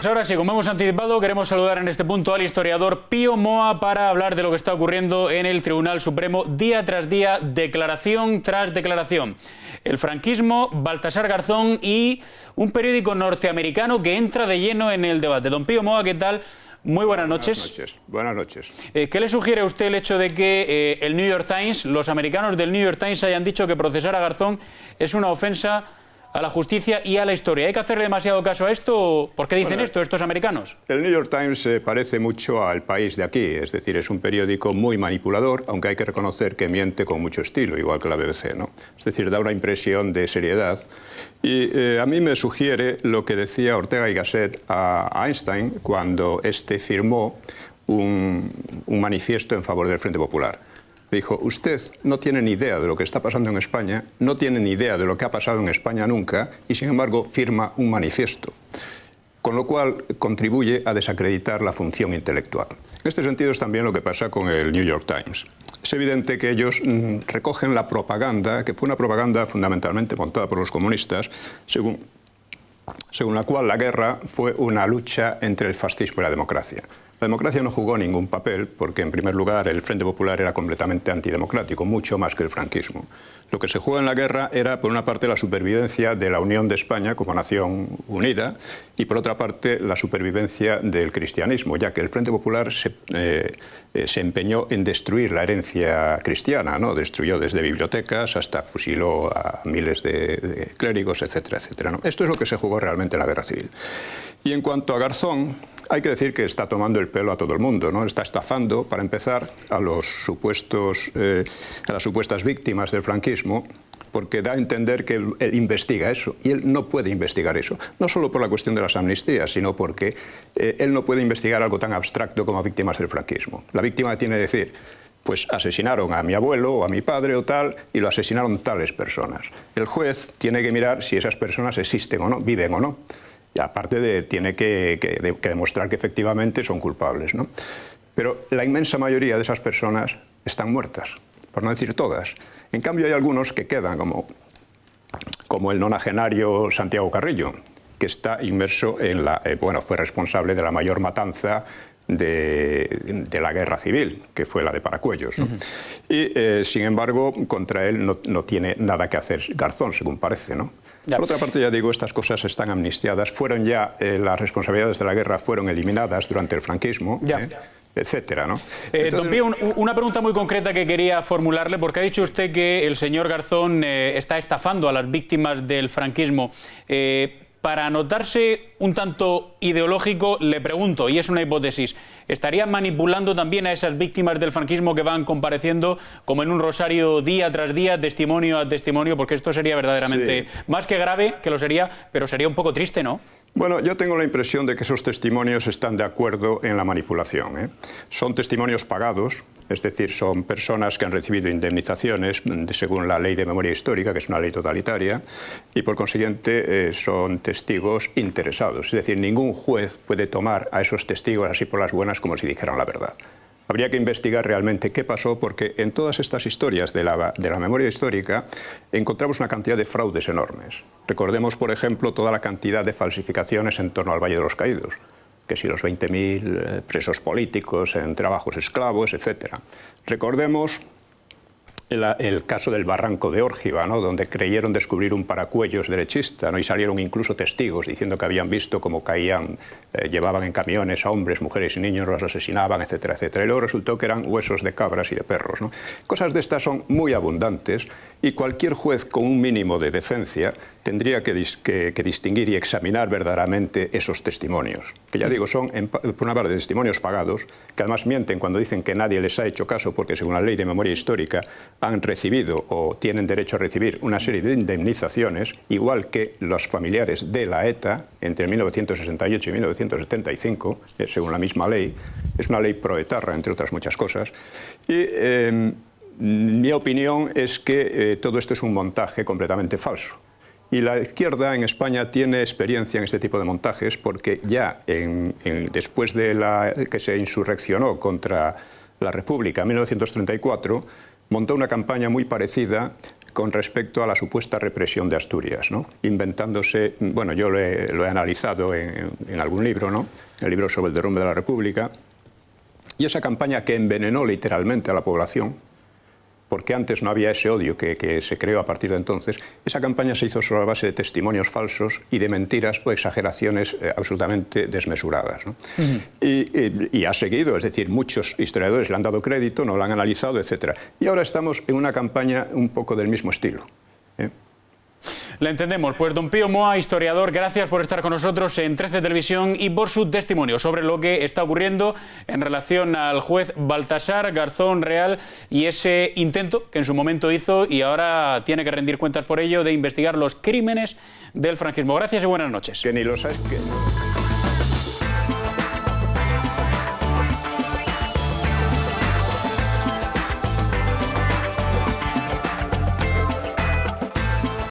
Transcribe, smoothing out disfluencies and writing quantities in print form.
ahora sí, como hemos anticipado, queremos saludar en este punto al historiador Pío Moa para hablar de lo que está ocurriendo en el Tribunal Supremo día tras día, declaración tras declaración. El franquismo, Baltasar Garzón y un periódico norteamericano que entra de lleno en el debate. Don Pío Moa, ¿qué tal? Muy buenas noches. Buenas noches. ¿Qué le sugiere a usted el hecho de que el New York Times, los americanos del New York Times hayan dicho que procesar a Garzón es una ofensa a la justicia y a la historia? ¿Hay que hacer demasiado caso a esto? ¿Por qué dicen esto estos americanos? El New York Times se parece mucho al País de aquí, es decir, es un periódico muy manipulador, aunque hay que reconocer que miente con mucho estilo, igual que la BBC, ¿no? Es decir, da una impresión de seriedad. Y a mí me sugiere lo que decía Ortega y Gasset a Einstein cuando éste firmó un manifiesto en favor del Frente Popular. Dijo, usted no tiene ni idea de lo que está pasando en España, no tiene ni idea de lo que ha pasado en España nunca, y sin embargo firma un manifiesto, con lo cual contribuye a desacreditar la función intelectual. En este sentido es también lo que pasa con el New York Times. Es evidente que ellos recogen la propaganda, que fue una propaganda fundamentalmente montada por los comunistas, según la cual la guerra fue una lucha entre el fascismo y la democracia. La democracia no jugó ningún papel porque, en primer lugar, el Frente Popular era completamente antidemocrático, mucho más que el franquismo. Lo que se jugó en la guerra era, por una parte, la supervivencia de la Unión de España como nación unida y, por otra parte, la supervivencia del cristianismo, ya que el Frente Popular se empeñó en destruir la herencia cristiana, ¿no? Destruyó desde bibliotecas hasta fusiló a miles de clérigos, etcétera, etcétera, ¿no? Esto es lo que se jugó realmente en la Guerra Civil. Y en cuanto a Garzón, hay que decir que está tomando el pelo a todo el mundo, ¿no? Está estafando, para empezar, a las supuestas víctimas del franquismo, porque da a entender que él investiga eso, y él no puede investigar eso, no solo por la cuestión de las amnistías, sino porque él no puede investigar algo tan abstracto como víctimas del franquismo. La víctima tiene que decir, pues asesinaron a mi abuelo o a mi padre o tal, y lo asesinaron tales personas. El juez tiene que mirar si esas personas existen o no, viven o no. Y aparte tiene que demostrar que efectivamente son culpables, ¿no? Pero la inmensa mayoría de esas personas están muertas, por no decir todas. En cambio hay algunos que quedan, como el nonagenario Santiago Carrillo, que está inmerso en fue responsable de la mayor matanza de la guerra civil, que fue la de Paracuellos, ¿no? Y, sin embargo, contra él no tiene nada que hacer Garzón, según parece, ¿no? Por otra parte, ya digo, estas cosas están amnistiadas, fueron ya, las responsabilidades de la guerra fueron eliminadas durante el franquismo, etcétera, ¿no? Entonces, don Pío, una pregunta muy concreta que quería formularle, porque ha dicho usted que el señor Garzón está estafando a las víctimas del franquismo. Para anotarse un tanto ideológico, le pregunto, y es una hipótesis, ¿estaría manipulando también a esas víctimas del franquismo que van compareciendo como en un rosario día tras día, testimonio a testimonio? Porque esto sería verdaderamente más que grave, que lo sería, pero sería un poco triste, ¿no? Bueno, yo tengo la impresión de que esos testimonios están de acuerdo en la manipulación, ¿eh? Son testimonios pagados, es decir, son personas que han recibido indemnizaciones según la ley de memoria histórica, que es una ley totalitaria, y por consiguiente son testigos interesados. Es decir, ningún juez puede tomar a esos testigos así por las buenas como si dijeran la verdad. Habría que investigar realmente qué pasó, porque en todas estas historias de la memoria histórica encontramos una cantidad de fraudes enormes. Recordemos, por ejemplo, toda la cantidad de falsificaciones en torno al Valle de los Caídos, que si los 20.000 presos políticos en trabajos esclavos, etc. Recordemos el caso del barranco de Órgiva, ¿no? Donde creyeron descubrir un paracuellos derechista, ¿no? Y salieron incluso testigos diciendo que habían visto cómo caían, llevaban en camiones a hombres, mujeres y niños, los asesinaban, etcétera, etcétera. Y luego resultó que eran huesos de cabras y de perros, ¿no? Cosas de estas son muy abundantes y cualquier juez con un mínimo de decencia tendría que distinguir y examinar verdaderamente esos testimonios, que ya digo, son por una parte testimonios pagados, que además mienten cuando dicen que nadie les ha hecho caso porque según la ley de memoria histórica han recibido o tienen derecho a recibir una serie de indemnizaciones, igual que los familiares de la ETA entre 1968 y 1975, según la misma ley. Es una ley proetarra, entre otras muchas cosas. Y mi opinión es que todo esto es un montaje completamente falso. Y la izquierda en España tiene experiencia en este tipo de montajes porque ya después de que se insurreccionó contra la República en 1934, montó una campaña muy parecida con respecto a la supuesta represión de Asturias, ¿no? Inventándose, bueno, yo lo he analizado en algún libro, ¿no? El libro sobre el derrumbe de la República, y esa campaña que envenenó literalmente a la población, porque antes no había ese odio que se creó a partir de entonces, esa campaña se hizo sobre la base de testimonios falsos y de mentiras o exageraciones absolutamente desmesuradas, ¿no? Y ha seguido, es decir, muchos historiadores le han dado crédito, no lo han analizado, etc. Y ahora estamos en una campaña un poco del mismo estilo, ¿eh? Le entendemos. Pues don Pío Moa, historiador, gracias por estar con nosotros en 13 Televisión y por su testimonio sobre lo que está ocurriendo en relación al juez Baltasar Garzón Real y ese intento que en su momento hizo y ahora tiene que rendir cuentas por ello de investigar los crímenes del franquismo. Gracias y buenas noches. Que ni lo sabes que...